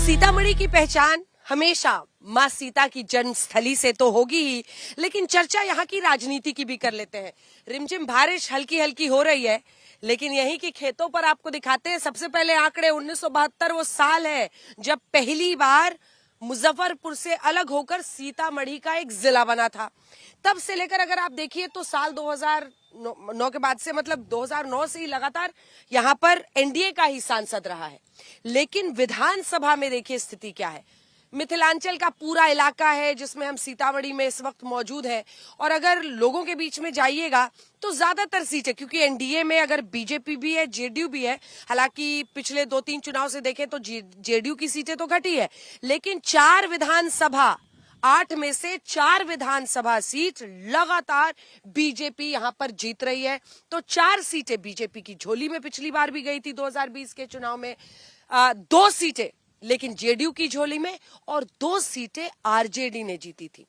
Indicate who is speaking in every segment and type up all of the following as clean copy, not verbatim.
Speaker 1: सीतामढ़ी की पहचान हमेशा माँ सीता की जन्मस्थली से तो होगी ही, लेकिन चर्चा यहाँ की राजनीति की भी कर लेते हैं। रिमझिम बारिश हल्की हल्की हो रही है, लेकिन यहीं की खेतों पर आपको दिखाते हैं सबसे पहले आंकड़े। 1972 वो साल है जब पहली बार मुजफ्फरपुर से अलग होकर सीतामढ़ी का एक जिला बना था। तब से लेकर अगर आप देखिए तो साल 2009 के बाद से, मतलब 2009 से ही लगातार यहाँ पर एनडीए का ही सांसद रहा है। लेकिन विधानसभा में देखिए स्थिति क्या है। मिथिलांचल का पूरा इलाका है जिसमें हम सीतामढ़ी में इस वक्त मौजूद हैं, और अगर लोगों के बीच में जाइएगा तो ज्यादातर सीटें, क्योंकि एनडीए में अगर बीजेपी भी है जेडीयू भी है, हालांकि पिछले 2-3 चुनाव से देखें तो जेडीयू की सीटें तो घटी है, लेकिन 4 विधानसभा 8 में से 4 विधानसभा सीट लगातार बीजेपी यहां पर जीत रही है। तो 4 सीटें बीजेपी की झोली में पिछली बार भी गई थी 2020 के चुनाव में, 2 सीटें लेकिन जेडीयू की झोली में, और 2 सीटें आरजेडी ने जीती थी।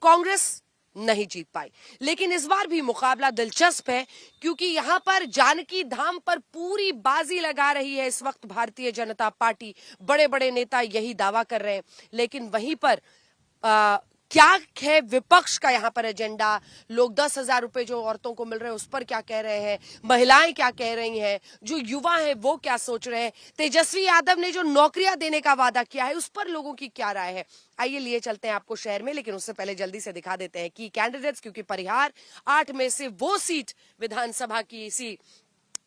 Speaker 1: कांग्रेस नहीं जीत पाई। लेकिन इस बार भी मुकाबला दिलचस्प है, क्योंकि यहां पर जानकी धाम पर पूरी बाजी लगा रही है इस वक्त भारतीय जनता पार्टी। बड़े बड़े नेता यही दावा कर रहे हैं, लेकिन वहीं पर क्या है विपक्ष का यहाँ पर एजेंडा। लोग 10,000 रुपए जो औरतों को मिल रहे हैं उस पर क्या कह रहे हैं, महिलाएं क्या कह रही हैं, जो युवा हैं वो क्या सोच रहे हैं, तेजस्वी यादव ने जो नौकरियां देने का वादा किया है उस पर लोगों की क्या राय है। आइए लिए चलते हैं आपको शहर में, लेकिन उससे पहले जल्दी से दिखा देते हैं कि कैंडिडेट्स, क्योंकि परिहार 8 में से वो सीट विधानसभा की इसी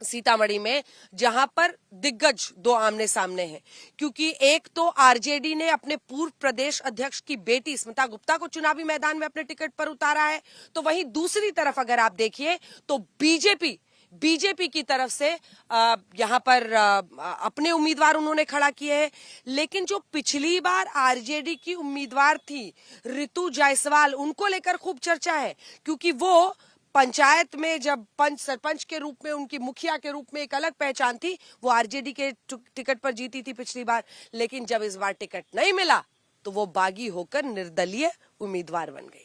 Speaker 1: सीतामढ़ी में जहां पर दिग्गज 2 आमने सामने हैं। क्योंकि एक तो आरजेडी ने अपने पूर्व प्रदेश अध्यक्ष की बेटी स्मिता गुप्ता को चुनावी मैदान में अपने टिकट पर उतारा है, तो वहीं दूसरी तरफ अगर आप देखिए तो बीजेपी की तरफ से यहां पर अपने उम्मीदवार उन्होंने खड़ा किए हैं। लेकिन जो पिछली बार आरजेडी की उम्मीदवार थी ऋतु जायसवाल, उनको लेकर खूब चर्चा है, क्योंकि वो पंचायत में जब सरपंच के रूप में, उनकी मुखिया के रूप में एक अलग पहचान थी, वो आरजेडी के टिकट पर जीती थी पिछली बार। लेकिन जब इस बार टिकट नहीं मिला तो वो बागी होकर निर्दलीय उम्मीदवार बन गई।